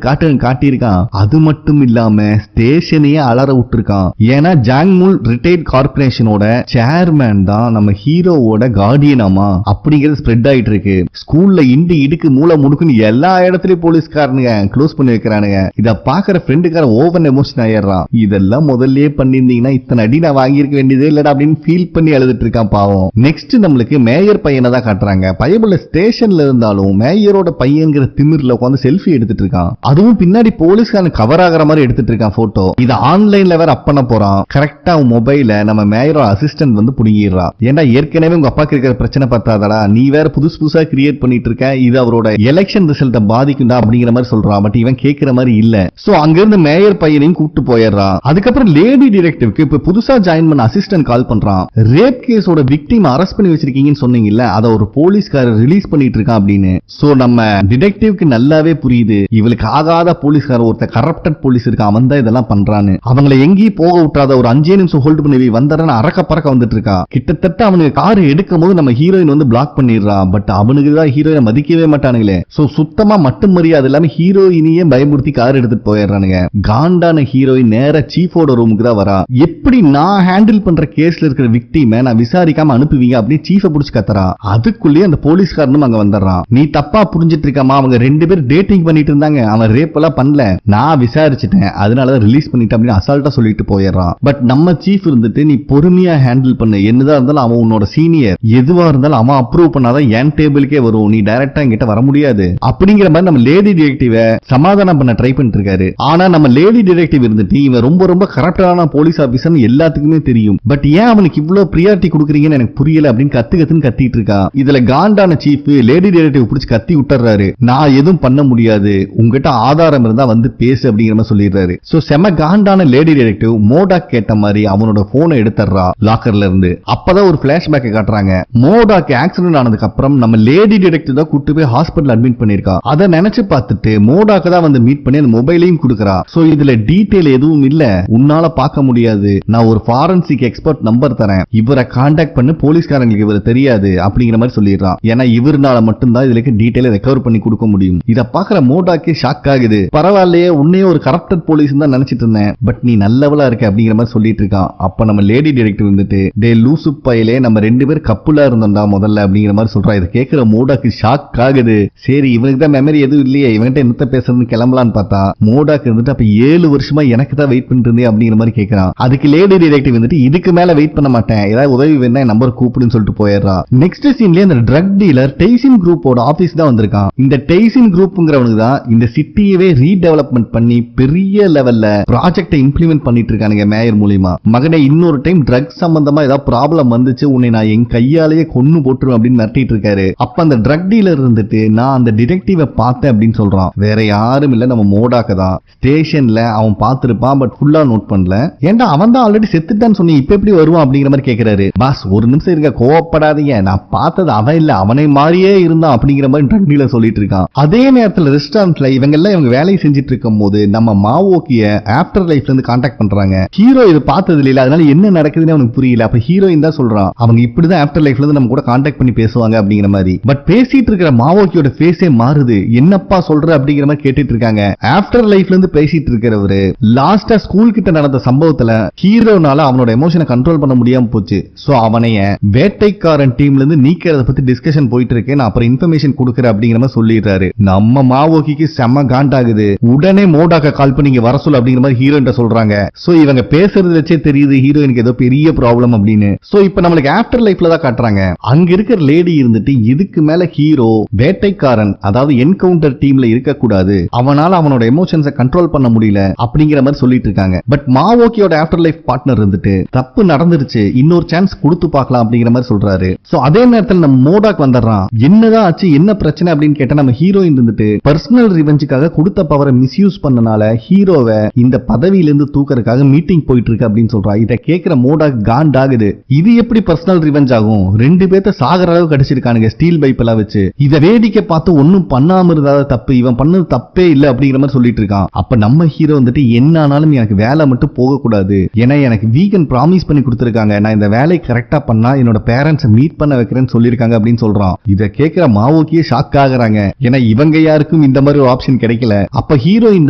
காட்டியிருக்கான். அது மட்டும் இல்லாம ஸ்டேஷனையே அலற விட்டுருக்கான். ஏன்னா ஜாங்முல் ரிட்டையர்ட் கார்பரேஷனோட சேர்மேன் தான் நம்ம ஹீரோவோட கார்டியனாமா அப்படிங்கிறது ஸ்ப்ரெட் ஆயிட்டு இருக்கு. ஸ்கூல்ல இண்டி இடுக்கு மூளை முடுக்குன்னு எல்லா இடத்துலயும் போலீஸ்காரனுங்க க்ளோஸ் பண்ணி வைக்கிறானுங்க. இத பாக்குற ஃப்ரெண்டுக்கார ஓவர் எமோஷன் ஆயிடுறான். இதெல்லாம் முதல்லயே பண்ணிருந்தீங்கன்னா இத்தனை அடி நான் வாங்கியிருக்க வேண்டியதே இல்லடா அப்படின்னு ஃபீல் பண்ணி அழுதுட்டு இருக்கான் பாவம். நெக்ஸ்ட் நம்மளுக்கு மேயர் பையனை தான் காட்டுறாங்க. பயபுள்ள ஸ்டேஷன்ல இருந்தாலும் மேயரோட பையன்கிற திமிர்ல உட்காந்து செல்ஃபி எடுத்துட்டு இருக்கான். அதுவும் பின்னாடி போலீஸ்காரன் கவர் ஆகிற மாதிரி எடுத்துட்டு இருக்கான் போட்டோ. இத ஆன்லைன்ல வேற அப் பண்ண போறான். கரெக்டா மொபைல நம்ம மேயரோட அசிஸ்டன்ட் வந்து புடுங்கிடுறான். ஏன்னா ஏற்கனவே உங்க அப்பாக்கு இருக்கிற பிரச்சனை பார்த்தாதடா, நீ வேற புதுசு புதுசா கிரியேட் பண்ணிட்டு இருக்க, இது அவரோட எலெக்ஷன் ரிசல்ட்ட பாதிக்கும்டா அப்படிங்கிற மாதிரி சொல்றான். பட் இவன் கேட்கிற மாதிரி இல்ல. சோ அங்க இருந்து மேயர் பையனையும் கூப்பிட்டு போயிடுறான். அதுக்கப்புறம் லேடி டிடெக்டிவ்க்கு இப்ப புதுசா ஜாயின் பண்ண அசிஸ்டன்ட் கால் பண்றான். ரேப் கேஸோட விக்டிம் அரெஸ்ட் பண்ணி வச்சிருக்கீங்கன்னு சொன்னீங்கல்ல, அத ஒரு போலீஸ்காரர் ரிலீஸ் பண்ணிட்டு இருக்கான் அப்படின்னு. சோ நம்ம டிடெக்டிவ்க்கு நல்லாவே புரியுது, இவளுக்கு ஆகாத ஆகாத போலீஸ்கார ஒருத்த கரப்டட் போலீஸ் இருக்கான், அவன் தான் இதெல்லாம் பண்றான்னு. அவங்களை எங்கேயும் போக விட்டாத ஒரு 5 நிமிஷம் ஹோல்ட் பண்ணி வந்தாரன்னு அரக்க பறக்க வந்துட்டு இருக்கா. கிட்டத்தட்ட அவனுக்கு கார் எடுக்கும் போது நம்ம ஹீரோயின் வந்து பிளாக் பண்ணிடுறான். பட் அவனுக்கு தான் ஹீரோயினை மதிக்கவே மாட்டானுங்களே. சோ சுத்தமா மட்டும் மரியாதை இல்லாம ஹீரோயினையே பயமுறுத்தி கார் எடுத்துட்டு போயிடுறானுங்க. காண்டான ஹீரோயின் நேர சீஃபோட ரூமுக்கு தான் வரா. எப்படி நான் ஹேண்டில் பண்ற கேஸ்ல இருக்கிற விக்டிமை நான் விசாரிக்காம அனுப்புவீங்க அப்படின்னு சீஃபை புடிச்சு கத்துறா. அதுக்குள்ளேயே அந்த போலீஸ்காரனும் அங்க வந்துடுறான். நீ தப்பா புரிஞ்சிட்டு இருக்காமா, அவங்க 2 பேர் டேட்டிங் பண்ணிட்டு இருந்தாங்க, அவன் ரேப் எல்லாம் பண்ணல, நான் விசாரிச்சுட்டேன், அதனாலதான் ரிலீஸ் பண்ணிட்டேன் அப்படின்னு அசால்ட்டா சொல்லிட்டு போயிடுறான். பட் நம்ம சீஃப் இருந்துட்டு நீ பொறுமையா ஹேண்டில் பண்ணு, என்னதான் இருந்தாலும் அவன் உன்னோட சீனியர், எதுவா இருந்தாலும் அவன் அப்ரூவ் பண்ணாதான் என் டேபிளுக்கே வரும், நீ டைரக்டா என்கிட்ட வர முடியாது அப்படிங்கிற மாதிரி நம்ம லேடி டிடெக்டிவ் சமாதானம் பண்ண ட்ரை பண்ணிட்டு இருக்காரு. ஆனா நம்ம லேடி டிடெக்டிவ் இருந்துட்டு இவன் ரொம்ப ரொம்ப கரெக்டான போலீஸ் ஆபீசர் எல்லாத்துக்குமே தெரியும். பட் ஏன் அவனுக்கு இவ்வளவு பிரியாரிட்டி கொடுக்குறீங்கன்னு எனக்கு புரியல அப்படின்னு கத்துன்னு கத்திட்டு இருக்கா. இதுல காண்டான சீஃப் லேடி டிடெக்டிவ் பிடிச்சு கத்தி விட்டுறாரு. நான் எதுவும் பண்ண முடியாது, உங்ககிட்ட ஆதாரம் இருந்தா வந்து பேசு அப்படிங்கிற மாதிரி சொல்லிடுறாரு. சோ செம காண்டான லேடி டிடெக்டிவ் மோடாக் கேட்ட மாதிரி அவனோட போனை எடுத்துறா லாக்கர்ல இருந்து. அப்பதான் ஒரு பிளாஷ்பேக் காட்டுறாங்க. மோடாக் ஆக்சிடென்ட் ஆனதுக்கு அப்புறம் நம்ம லேடி டிடெக்டிவ் தான் கூட்டு போய் ஹாஸ்பிடல் அட்மிட் பண்ணிருக்கா. அதை நினைச்சு பார்த்துட்டு மோடாக் தான் வந்து மீட் பண்ணி அந்த மொபைலையும் கொடுக்கறா. சோ இதுல டீடைல் எதுவும் இல்ல, உன்னால பார்க்க முடியாது, நான் ஒரு ஃபாரன்சிக் எக்ஸ்பர்ட் நம்பர் தரேன், இவரை கான்டாக்ட் பண்ணி போலீஸ்காரங்களுக்கு இவரை தெரியாது அப்படிங்கிற மாதிரி சொல்லிடுறான். ஏன்னா இவருனால மட்டும்தான் இதுல டீடைலை ரெக்கவர் பண்ணி கொடுக்க முடியும். இத பாக்குற மோடாக்கே ஷாக் ஆகுது. பரவாயில்லையே, உன்னையே ஒரு கரப்டட் போலீஸ் தான் நினைச்சிட்டு இருந்தேன், பட் நீ நல்லவளா இருக்க அப்படிங்கிற மாதிரி சொல்லிட்டு இருக்கான். அப்ப நம்ம லேடி டிடெக்டிவ் வந்துட்டு டே லூசு பையிலே நம்ம 2 பேர் கப்புலா இருந்தோம்டா முதல்ல அப்படிங்கிற மாதிரி சொல்றா. இதை கேட்கிற மோடாக்கு ஷாக் ஆகுது. சரி இவனுக்கு தான் மெமரி எதுவும் இல்லையே, இவன்கிட்ட என்னத்த பேசுறதுன்னு கிளம்பலான்னு பார்த்தா மோடாக்கு இருந்துட்டு அப்ப 7 வருஷமா எனக்கு தான் வெயிட் பண்ணிட்டு இருந்தேன் அப்படிங்கிற மாதிரி கேட்கிறான். அதுக்கு லேடி டிடெக்டிவ் வந்துட்டு இதுக்கு மேல வெயிட் பண்ண மாட்டேன், ஏதாவது உதவி வேணா நம்பர் கூப்பிடுன்னு சொல்லிட்டு போயிடுறா. நெக்ஸ்ட் சீன்லயே அந்த ட்ரக் டீலர் டெய்சின் குரூப்போட ஆபீஸ் தான் வந்திருக்கான். இந்த டெய்சின் குரூப்ங்கிறவனுக்கு தான் இந்த சிட்டியவே ரீடெவலப்மெண்ட் பண்ணி பெரிய லெவல்ல ப்ராஜெக்டை இம்ப்ளிமெண்ட் பண்ணிட்டு இருக்கானுங்க மேயர் மூலியமா. மகனே இன்னொரு டைம் ட்ரக் சம்பந்தமா ஏதாவது ப்ராப்ளம் வந்துச்சு உன்னை நான் என் கையாலேயே கொன்னு போட்டுருவேன் அப்படின்னு மிரட்டிட்டு இருக்காரு. அப்ப அந்த ட்ரக் டீலர் இருந்துட்டு நான் அந்த டிடெக்டிவ பார்த்தேன் அப்படின்னு சொல்றான். வேற யாரும் இல்ல, நம்ம மோடாக்க தான். ஸ்டேஷன்ல அவன் பார்த்திருப்பான், பட் ஃபுல்லா நோட் பண்ணல. ஏன்டா அவன் தான் ஆல்ரெடி செத்துட்டான்னு சொன்னி இப்ப எப்படி வருவான் அப்படிங்கிற மாதிரி கேட்கிறாரு. பாஸ் ஒரு நிமிஷம் இருக்க, கோவப்படாதீங்க, நான் பார்த்தது அவன் இல்ல, அவனை மாதிரியே இருந்தான் அப்படிங்கிற மாதிரி ட்ரக் டீலர் சொல்லிட்டு இருக்கான். அதே நேரத்தில் ரெஸ்டாரண்ட்ல இவங்க எல்லாம் இவங்க வேலையை செஞ்சுட்டு இருக்கும் போது நம்ம மாவோக்கிய ஆஃப்டர் லைஃப்ல இருந்து கான்டாக்ட் பண்றாங்க. ஹீரோ இது பார்த்தது இல்ல, அதனால என்ன நடக்குதுன்னு அவனுக்கு புரியல. அப்ப ஹீரோயின் தான் சொல்றான் அவங்க இப்படிதான் ஆஃப்டர் லைஃப்ல இருந்து நம்ம கூட கான்டாக்ட் பண்ணி பேசுவாங்க அப்படிங்கிற மாதிரி. பட் பேசிட்டு இருக்கிற மாவோக்கியோட ஃபேஸே மாறுது. என்னப்பா சொல்ற அப்படிங்கிற மாதிரி கேட்டுட்டு இருக்காங்க. ஆஃப்டர் லைஃப்ல இருந்து பேசிட்டு இருக்கிறவரு லாஸ்டா ஸ்கூல் கிட்ட நடந்த சம்பவத்துல ஹீரோனால அவனோட எமோஷனை கண்ட்ரோல் பண்ண முடியாம போச்சு. சோ அவனைய வேட்டைக்காரன் டீம்ல இருந்து நீக்கிறத பத்தி டிஸ்கஷன் போயிட்டு இருக்கேன், நான் அப்புறம் இன்ஃபர்மேஷன் கொடுக்குறேன் அப்படிங்கிற மாதிரி சொல்லிடுறாரு. நம்ம மாவோக்கிக்கு செம்ம காண்டாகுது. உடனே மோடாக்க கால் பண்ணி இங்க வர சொல்ல அப்படிங்கிற மாதிரி ஹீரோயின் சொல்றாங்க. சோ இவங்க பேசுறது வச்சே தெரியுது ஹீரோயினுக்கு ஏதோ பெரிய ப்ராப்ளம் அப்படின்னு. சோ இப்ப நம்மளுக்கு ஆஃப்டர் லைஃப்ல தான் காட்டுறாங்க. அங்க இருக்கிற லேடி இருந்துட்டு இதுக்கு மேல ஹீரோ வேட்டைக்காரன் அதாவது என்கவுண்டர் டீம்ல இருக்க கூடாது, அவனால அவனோட எமோஷன்ஸை கண்ட்ரோல் பண்ண முடியல அப்படிங்கிற மாதிரி சொல்லிட்டு இருக்காங்க. பட் மாவோக்கியோட ஆஃப்டர் லைஃப் பார்ட்னர் இருந்துட்டு தப்பு நடந்துருச்சு, இன்னொரு சான்ஸ் கொடுத்து பார்க்கலாம் அப்படிங்கிற மாதிரி சொல்றாரு. சோ அதே நேரத்தில் நம்ம மோடாக் வந்துடுறான். என்னதான் ஆச்சு, என்ன பிரச்சனை அப்படின்னு கேட்டா நம்ம ஹீரோயின் இருந்துட்டு பர்சனல் ரிவெஞ்சுக்காக கொடுத்த பவரை மிஸ்யூஸ் பண்ணனால ஹீரோவை இந்த பதவியிலிருந்து தூக்கறதுக்காக மீட்டிங் போயிட்டு இருக்கு அப்படின்னு சொல்றா. இதை கேட்கிற மோடாக் காண்டாகுது. இது எப்படி பர்சனல் ரிவெஞ்ச் ஆகும், 2 பேர்த்த சாகர அளவு கடிச்சிருக்கானுங்க ஸ்டீல் பைப் எல்லாம் வச்சு. இதை வேடிக்கை பார்த்து ஒன்னும் பண்ணாம இருந்தாத தப்பு, இவன் பண்ணது தப்பே இல்ல அப்படிங்கிற மாதிரி சொல்லிட்டு இருக்கான். அப்ப நம்ம ஹீரோ வந்துட்டு என்ன ஆனாலும் எனக்கு வேலை மட்டும் போக கூடாது, ஏன்னா எனக்கு வீகன் ப்ராமிஸ் பண்ணி கொடுத்திருக்காங்க, நான் இந்த வேலை கரெக்டா பண்ணா என்னோட பேரண்ட்ஸ் மீட் பண்ண வைக்கிறேன்னு சொல்லிருக்காங்க அப்படின்னு சொல்றான். இதை கேட்கிற மாவோக்கியே ஷாக் ஆகுறாங்க. ஏன்னா இவங்க யாருக்கும் இந்த மாதிரி ஒரு ஆப்ஷன் கிடைக்கல. அப்ப ஹீரோயின்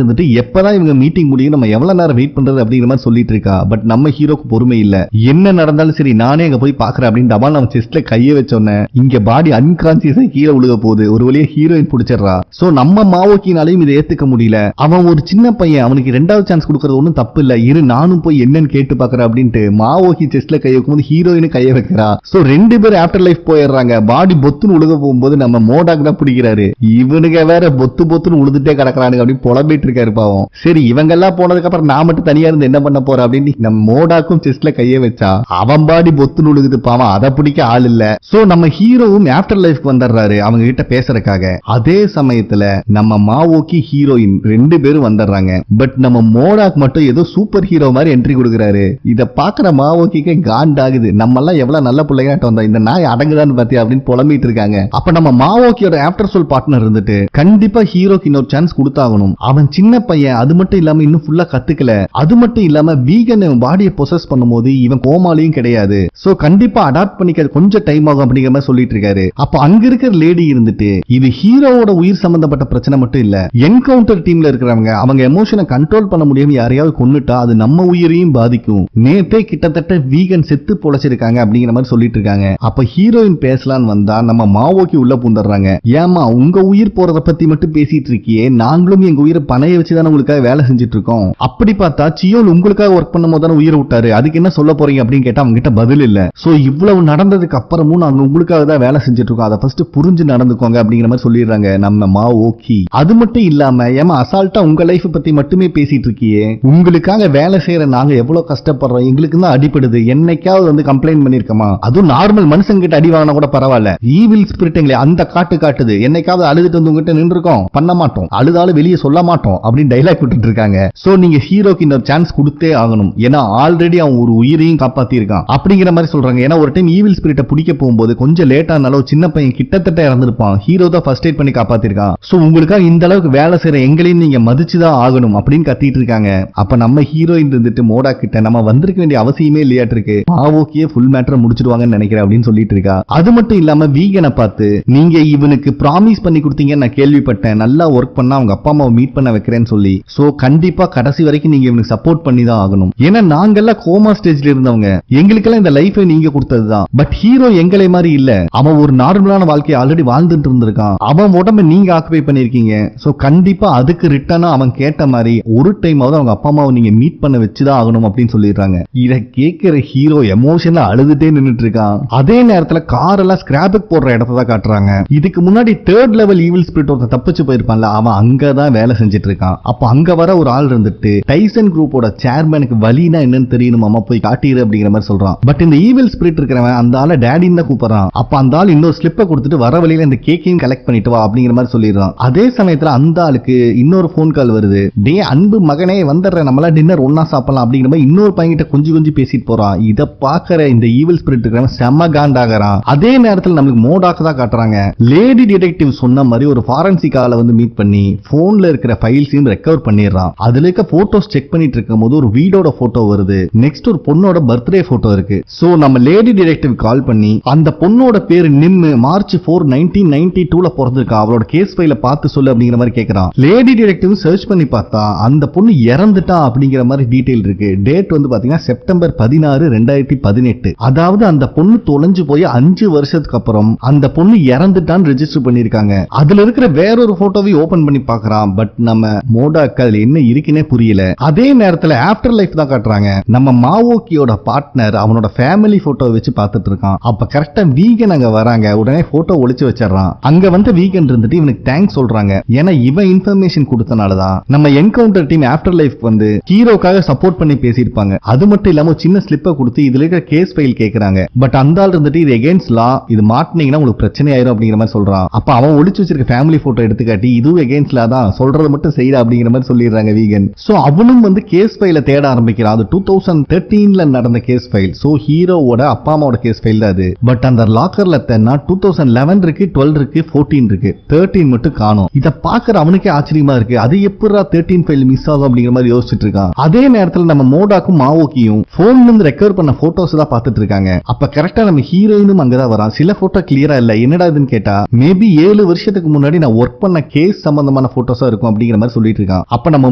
வந்துட்டு எப்பதான் இவங்க மீட்டிங் முடியும், நம்ம எவ்வளவு நேரம் வெயிட் பண்றது அப்படிங்கிற மாதிரி சொல்லிட்டு இருக்கா. பட் நம்ம ஹீரோக்கு பொறுமை இல்ல. என்ன நடந்தாலும் சரி நானே அங்க போய் பாக்குறேன் அப்படின்னு டபால் நம்ம செஸ்ட்ல கையை வச்சோன்னே இங்க பாடி அன்கான்சியஸா கீழே விழுக போகுது. ஒரு வழியா ஹீரோயின் பிடிச்சிடறா. சோ நம்ம மாவோக்கினாலையும் இதை ஏத்துக்க முடியல. அவன் ஒரு சின்ன பையன், அவனுக்கு 2வது சான்ஸ் கொடுக்கறது ஒன்னும் தப்பு இல்ல, இரு நானும் போய் என்னன்னு கேட்டு பாக்குறேன் அப்படின்ட்டு மாவோக்கி செஸ்ட்ல கை வைக்கும்போது ஹீரோயின் கையை வைக்கிறா. சோ 2 பேர் ஆஃப்டர் லைஃப் போயிடுறாங்க. பாடி பொத்துன்னு உழுக போகும்போது நம்ம மோடாக் தான் பிடிக்கிறாரு. இவனுங்க வேற பொத்துன்னு உழுதுட்டே கிடக்குறானுங்க அப்படின்னு புலம்பிட்டு இருக்காரு பாவம். சரி இவங்க எல்லாம் போனதுக்கு அப்புறம் நான் மட்டும் தனியா இருந்து என்ன பண்ண போற அப்படின்னு நம்ம மோடாக்கும் செஸ்ட்ல கையை வச்சா அவன் பாடி பொத்துன்னு உழுகுது பாவம். அதை பிடிக்க ஆள் இல்ல. சோ நம்ம ஹீரோவும் ஆஃப்டர் லைஃப்க்கு வந்துடுறாரு அவங்க கிட்ட பேசுறதுக்காக. அதே சமயத்துல நம்ம மாவோக்கி ஹீரோயின் 2 பேரும் வந்துடுறாங்க. பட் நம்ம மோடாக் மட்டும் ஏதோ சூப்பர் ஹீரோ மாதிரி என்ட்ரி கொடுக்குறாரு. இத பாக்குற மாவோக்கிக்கு காண்டாகுது. நம்ம எல்லாம் எவ்வளவு நல்ல பிள்ளையாட்டம் வந்தோம், இந்த நாய் அடங்குதான்னு பாத்தியா அப்படின்னு புலம்பிட்டு இருக்காங்க. அப்ப நம்ம மாவோக்கியோட ஆஃப்டர் சோல் பார்ட்னர் இருந்துட்டு கண்டிப்பா ஹீரோக்கு இன்னொரு சான்ஸ் சான்ஸ் கொடுத்தாகணும். அவன் சின்ன பையன், அது மட்டும் இல்லாம இன்னும் ஃபுல்லா கத்துக்கல. அது மட்டும் இல்லாம வீகன் பாடியை பொசஸ் பண்ணும்போது இவன் கோமாலையும் கிடையாது. சோ கண்டிப்பா அடாப்ட் பண்ணிக்க கொஞ்சம் டைம் ஆகும் அப்படிங்கிற மாதிரி சொல்லிட்டு இருக்காரு. அப்ப அங்க இருக்கிற லேடி இருந்துட்டு இது ஹீரோவோட உயிர் சம்பந்தப்பட்ட பிரச்சனை மட்டும் இல்ல, என்கவுண்டர் டீம்ல இருக்கிறவங்க அவங்க எமோஷனை கண்ட்ரோல் பண்ண முடியாம யாரையாவது கொன்னுட்டா அது நம்ம உயிரையும் பாதிக்கும். நேத்தே கிட்டத்தட்ட வீகன் செத்து பொழைச்சிருக்காங்க அப்படிங்கிற மாதிரி சொல்லிட்டு இருக்காங்க. அப்ப ஹீரோயின் பேசலான்னு வந்தா நம்ம மாவோக்கி உள்ள பூந்துடுறாங்க. ஏமா உங்க உயிர் போறத பத்தி மட்டும் பேசிட்டு இருக்கியே, நாங்களும் எங்க உயிரை பணைய வச்சுதானே உங்களுக்காக வேலை செஞ்சுட்டு இருக்கோம். அப்படி பார்த்தா சியோல் உங்களுக்காக ஒர்க் பண்ணும் போது உயிரை விட்டாரு, அதுக்கு என்ன சொல்ல போறீங்க அப்படின்னு கேட்டா அவங்க கிட்ட பதில் இல்ல. சோ இவ்வளவு நடந்ததுக்கு அப்புறமும் நாங்க உங்களுக்காக தான் வேலை செஞ்சுட்டு இருக்கோம், அதை ஃபர்ஸ்ட் புரிஞ்சு நடந்துக்கோங்க அப்படிங்கிற மாதிரி சொல்லிடுறாங்க நம்ம மாவோக்கி. அது மட்டும் இல்லாம ஏமா அசால்ட்டா உங்க லைஃப் பத்தி மட்டுமே பேசிட்டு இருக்கியே, உங்களுக்காக வேலை செய்யற நாங்க எவ்வளவு கஷ்டப்படுறோம், எங்களுக்கு தான் அடிப்படுது, என்னைக்காவது வந்து கம்ப்ளைண்ட் பண்ணிருக்கமா? அதுவும் நார்மல் மனுஷங்க கிட்ட அடி வாங்கினா கூட பரவாயில்ல, ஈவில் ஸ்பிரிட்டுங்களே அந்த காட்டுது, என்னைக்காவது அழுதுட்டு வந்து உங்ககிட்ட நின்று இருக்கோம், பண்ண மாட்டோம், அழுதாலும் வெளியே சொல்ல மாட்டோம் அப்படின்னு டைலாக் விட்டுட்டு இருக்காங்க. சோ நீங்க ஹீரோக்கு இன்னொரு சான்ஸ் கொடுத்தே ஆகணும், ஏன்னா ஆல்ரெடி அவன் ஒரு உயிரையும் காப்பாத்தி இருக்கான் அப்படிங்கிற மாதிரி சொல்றாங்க. ஏன்னா ஒரு டைம் ஈவில் ஸ்பிரிட்டை பிடிக்க போகும்போது கொஞ்சம் லேட் ஆனாலும் சின்ன பையன் கிட்டத்தட்ட இறந்திருப்பான், ஹீரோ தான் ஃபர்ஸ்ட் எய்ட் பண்ணி காப்பாத்திருக்கான். சோ உங்களுக்காக இந்த அளவுக்கு வேலை செய்யற எங்களையும் நீங்க மதிச்சுதான் ஆகணும் அப்படின்னு கத்திட்டு இருக்காங்க. அப்ப நம்ம ஹீரோயின் இருந்துட்டு மோடா கிட்ட நம்ம வந்திருக்க வேண்டிய அவசியமே இல்லையாட்டு இருக்கு, மாவோக்கியே ஃபுல் மேட்டரை முடிச்சிடுவாங்கன்னு நினைக்கிறேன் அப்படின்னு சொல்லிட்டு இருக்கா. அது மட்டும் இல்லாம வீகனை பார்த்து நீங்க இவனுக்கு ப்ராமிஸ் பண்ணி கொடுத்தீங்கன்னு நான் கேள்விப்பட்டேன், நல்லா ஒர்க் பண்ணா அவங்க அப்பா அம்மாவை மீட் பண்ண வைக்கிறேன்னு சொல்லி. சோ கண்டிப்பா கடைசி வரைக்கும் நீங்க இவனுக்கு சப்போர்ட் பண்ணி தான் ஆகணும். ஏன்னா நாங்கெல்லாம் கோமா ஸ்டேஜ்ல இருந்தவங்க, எங்களுக்கெல்லாம் இந்த லைஃபை நீங்க கொடுத்ததுதான். பட் ஹீரோ எங்களை மாதிரி இல்ல, அவன் ஒரு நார்மலான வாழ்க்கையை ஆல்ரெடி வாழ்ந்துட்டு இருந்திருக்கான், அவன் உடம்பை நீங்க ஆக்குபை பண்ணிருக்கீங்க. சோ கண்டிப்பா அதுக்கு ரிட்டர்னா அவன் கேட்ட மாதிரி ஒரு டைமாவது அவங்க அப்பா அம்மாவை நீங்க மீட் பண்ண வச்சுதான் ஆகணும் அப்படின்னு சொல்லிடுறாங்க. இத கேட்கிற ஹீரோ எமோஷனலா அழுதுட்டே நின்னுட்டு இருக்கான். அதே நேரத்துல கார் எல்லாம் ஸ்கிராப்புக்கு போடுற இடத்தை தான் காட்டுறாங்க. இதுக்கு முன்னாடி தேர்ட் லெவல் ஈவில் ஸ்பிரிட் ஒருத்தன் தப்பிச்சு போயிருப்பான்ல, அவன் அங்கதான் வேலை செஞ்சுட்டு இருக்கான். அப்ப அங்க வர ஒரு ஆள் இருந்துட்டு டைசன் குரூப்போட சேர்மனுக்கு வலினா என்னன்னு தெரியணுமா போய் காட்டிரு அப்படிங்கிற மாதிரி சொல்றான். பட் இந்த ஈவில் ஸ்பிரிட் இருக்கிறவன் அந்த ஆளை டேடின்னு தான் கூப்பிடுறான். அப்ப அந்த ஆள் இன்னொரு ஸ்லிப்பை கொடுத்துட்டு வர வழியில இந்த கேக்கையும் கலெக்ட் பண்ணிட்டு வா அப்படிங்கிற மாதிரி சொல்லிடுறான். அதே சமயத்துல அந்த ஆளுக்கு இன்னொரு போன் கால் வருது, டே அன்பு மகனே வந்துடுற, நம்மளா டின்னர் ஒன்னா சாப்பிடலாம் அப்படிங்கிற மாதிரி இன்னொரு பையன்கிட்ட கொஞ்சம் பேசிட்டு போறான். இத பாக்குற இந்த ஈவில் ஸ்பிரிட் இருக்கிறவன் செம்ம காண்டாகிறான். அதே நேரத்தில் நமக்கு மோடாக் தான் காட்டுறாங்க. லேடி டிடெக்டிவ் சொன்ன மாதிரி ஒரு ஃபாரன்சிக் ஆளை வந்து மீட் பண்ணி போன்ல இருக்கிற ஃபைல்ஸையும் ரெக்கவர் பண்ணிடுறான். அதுல இருக்க போட்டோஸ் செக் பண்ணிட்டு இருக்கும் போது ஒரு வீடோட போட்டோ வருது, நெக்ஸ்ட் ஒரு பொண்ணோட பர்த்டே போட்டோ இருக்கு. சோ நம்ம லேடி டிடெக்டிவ் கால் பண்ணி அந்த பொண்ணோட பேரு நிம்மு, மார்ச் 4, 1992ல பிறந்திருக்கா, அவளோட கேஸ் ஃபைல பார்த்து சொல்லு அப்படிங்கிற மாதிரி கேக்குறான். லேடி டிடெக்டிவ் சர்ச் பண்ணி பார்த்தா அந்த பொண்ணு இறந்துட்டா அப்படிங்கிற மாதிரி டீடைல் இருக்கு. டேட் வந்து பாத்தீங்கன்னா செப்டம்பர் 16, 2018. அதாவது அந்த பொண்ணு தொலைஞ்சு போய் 5 வருஷத்துக்கு அப்புறம் அந்த பொண்ணு இறந்துட்டான்னு ரெஜிஸ்டர் பண்ணிருக்காங்க. அதுல இருக்கிற வேறொரு போட்டோவை ஓபன் பண்ணி பார்க்கறான். பட் நம்ம மோடாக்கு அதுல என்ன இருக்குன்னே புரியல. அதே நேரத்துல ஆஃப்டர் லைஃப் தான் காட்டுறாங்க. நம்ம மாவோக்கியோட பார்ட்னர் அவனோட ஃபேமிலி போட்டோ வச்சு பார்த்துட்டு இருக்கான். அப்ப கரெக்டா வீகன் அங்க வராங்க. உடனே போட்டோ ஒளிச்சு வச்சிடறான். அங்க வந்து வீகன் இருந்துட்டு இவனுக்கு தேங்க்ஸ் சொல்றாங்க. ஏன்னா இவன் இன்ஃபர்மேஷன் கொடுத்தனாலதான் நம்ம என்கவுண்டர் டீம் ஆஃப்டர் லைஃப் வந்து ஹீரோக்காக சப்போர்ட் பண்ணி பேசியிருப்பாங்க. அது மட்டும் இல்லாம சின்ன ஸ்லிப்பை கொடுத்து இதுல இருக்கிற கேஸ் ஃபைல் கேக்குறாங்க. பட் அந்த ஆள் இருந்துட்டு இது எகெயின்ஸ்ட் லா, இது மாட்டினீங்கன்னா உங்களுக்கு பிரச்சனை ஆயிரும் அப்படிங்கிற மாதிரி சொல்றான். அப்ப அவன் ஒளிச்சு வச்சிருக்க ஃபேமிலி போட்டோ எடுத்துக்காட்டி இதுவும் எகெயின்ஸ்ட் லா தான், சொல்றத மட்டும் செய்யற அப்படிங்கிற மாதிரி சொல்லிடுறாங்க வீகன். சோ அவனும் வந்து கேஸ் ஃபைல தேட ஆரம்பிக்கிறான். அது 2013ல நடந்த கேஸ் ஃபைல். சோ ஹீரோவோட அப்பா அம்மாவோட கேஸ் ஃபைல் தான் அது. பட் அந்த லாக்கர்ல தேடினா 2011 இருக்கு, 12 இருக்கு, 14 இருக்கு, 13 மட்டும் காணோம். இத பாக்குற அவனுக்கே ஆச்சரியமா இருக்கு. அது எப்படா 13 ஃபைல் மிஸ் ஆகும் அப்படிங்கிற மாதிரி யோசிச்சுட்டு இருக்கான். அதே நேரத்துல நம்ம மோடாக்கும் மாவோக்கியும் போன்ல இருந்து ரெக்கவர் பண்ண போட்டோஸ் தான் பார்த்துட்டு இருக்காங்க. அப்ப கரெக்டா நம்ம ஹீரோயினும் அங்கதான் வரான். சில போட்டோ கிளியரா இல்ல, என்னடா இதுன்னு கேட்டா மேபி 7 வருஷத்துக்கு முன்னாடி நான் ஒர்க் பண்ண கேஸ் சம்பந்தமான போட்டோஸா இருக்கும் அப்படிங்கிற மாதிரி சொல்லிட்டு இருக்கான். அப்ப நம்ம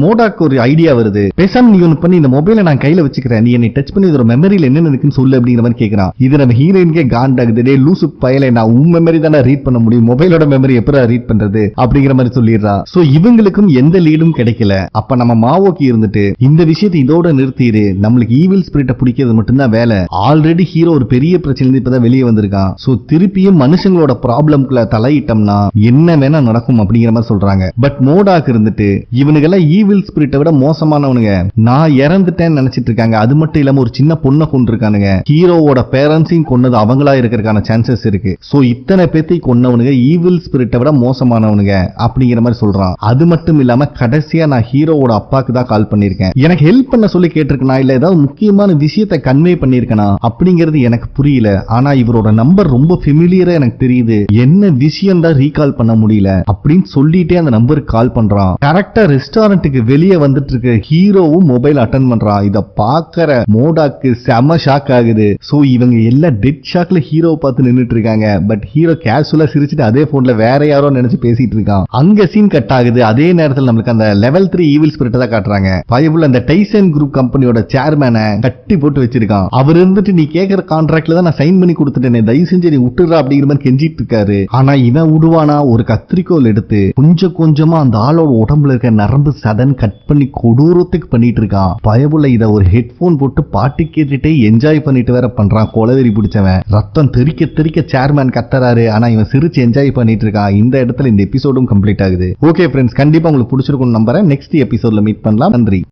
மோடாக்கு ஒரு ஐடியா வருது, பேசாம நீ ஒன்னு பண்ணி இந்த மொபைலை நான் கையில வச்சுக்கிறேன், நீ என்னை டச் பண்ணி இதோட மெமரியில என்ன இருக்குன்னு சொல்லு அப்படிங்கிற மாதிரி கேட்கிறான். இது நம்ம ஹீரோயினுக்கே காண்டாகுது. டே லூசு பயலே, நான் உன் மெமரி தானே ரீட் பண்ண முடியும், மொபைலோட மெமரி எப்படா ரீட் பண்றது அப்படிங்கிற மாதிரி சொல்லிடுறா. சோ இவங்களுக்கும் எந்த லீடும் கிடைக்கல. அப்ப நம்ம மாவோக்கி இருந்துட்டு இந்த விஷயத்தை இதோட நிறுத்திடு, நம்மளுக்கு ஈவில் ஸ்பிரிட்டை பிடிக்கிறது மட்டும்தான் வேலை, ஆல்ரெடி ஹீரோ ஒரு பெரிய பிரச்சனை இப்பதான் வெளியே வந்திருக்கான். சோ திருப்பியும் மனுஷங்களோட ப்ராப்ளம்குள்ள தலையிட்டோம்னா என்ன வேணா நடக்கும் அப்படிங்கிற மாதிரி சொல்றாங்க. பட் மோடாக்கு இருந்துட்டு இவனுக்கெல்லாம் ஈவில் ஸ்பிரிட்டை விட மோசமானவனுங்க, நான் இறந்துட்டேன்னு நினைச்சிட்டு இருக்காங்க. அது மட்டும் இல்லாம ஒரு சின்ன பொண்ணை கொண்டிருக்கானுங்க, ஹீரோவோட பேரண்ட்ஸையும் கொன்னது அவங்களா இருக்கிறதுக்கான சான்சஸ் இருக்கு. சோ இத்தனை பேத்தை கொன்னவனுங்க ஈவில் ஸ்பிரிட்டை விட மோசமானவனுங்க அப்படிங்கிற மாதிரி சொல்றான். அது மட்டும் இல்லாம கடைசியா நான் ஹீரோவோட அப்பாக்கு தான் கால் பண்ணிருக்கேன், எனக்கு ஹெல்ப் பண்ண சொல்லி கேட்டிருக்கனா இல்ல ஏதாவது முக்கியமான விஷயத்தை கன்வே பண்ணிருக்கனா அப்படிங்கிறது எனக்கு புரியல. ஆனா இவரோட நம்பர் ரொம்ப ஃபெமிலியரா எனக்கு தெரியுது, என்ன விஷயம் தான் ரீகால் பண்ண முடியல அப்படின்னு சொல்லிட்டே அந்த நம்பருக்கு கால் பண்றான். கரெக்டா ரெஸ்டாரண்ட்டுக்கு வெளியே வந்துட்டு இருக்க ஹீரோவும் மொபைல் அட்டன் பண்றான். இத பாக்குற மோடாக்கு செம ஷாக் ஆகுது. சோ இவங்க எல்லாம் டெட் ஷாக்ல ஹீரோவை பார்த்து நின்னுட்டு இருக்காங்க. பட் ஹீரோ கேஷுவலா சிரிச்சிட்டு அதே போன்ல வேற யாரோ நினைச்சு பேசிட்டு இருக்கான். அங்க சீன் கட் ஆகுது. அதே நேரத்தில் நம்மளுக்கு அந்த லெவல் 3 ஈவில் ஸ்பிரிட் தான் காட்டுறாங்க. பயபுள்ள அந்த டைசன் குரூப் கம்பெனியோட சேர்மேனை கட்டி போட்டு வச்சிருக்கான். அவர் இருந்துட்டு நீ கேக்குற கான்ட்ராக்ட்ல தான் நான் சைன் பண்ணி கொடுத்துட்டேனே, தயவு செஞ்சு நீ விட்டுறா அப்படிங்கிற மாதிரி கெஞ்சிட்டு இருக்காரு. ஆனா இவன் விடுவானா? ஒரு கத்திரிக்கோல் எடுத்து கொஞ்சம் கொஞ்சமா அந்த ஆளோட உடம்புல இருக்க நரம்பு சதன் கட் பண்ணி கொடூரத்துக்கு பண்ணிட்டு இருக்கான். பயபுள்ள இத ஒரு ஹெட்போன் போட்டு பாட்டு கேட்டுட்டே என்ஜாய் பண்ணிட்டு வேற பண்றான். கொலவெறி பிடிச்சவன் ரத்தம் தெறிக்க தெறிக்க சேர்மேன் கத்துறாரு. ஆனா இவன் சிரிச்சு என்ஜாய் பண்ணிட்டு இருக்கான். இந்த இடத்துல இந்த எபிசோடும் கம்ப்ளீட் ஆகுது. ஓகே ஃப்ரெண்ட்ஸ், கண்டிப்பா உங்களுக்கு பிடிச்சிருக்கும் நம்புறேன். நெக்ஸ்ட் எபிசோட்ல மீட் பண்ணலாம். நன்றி.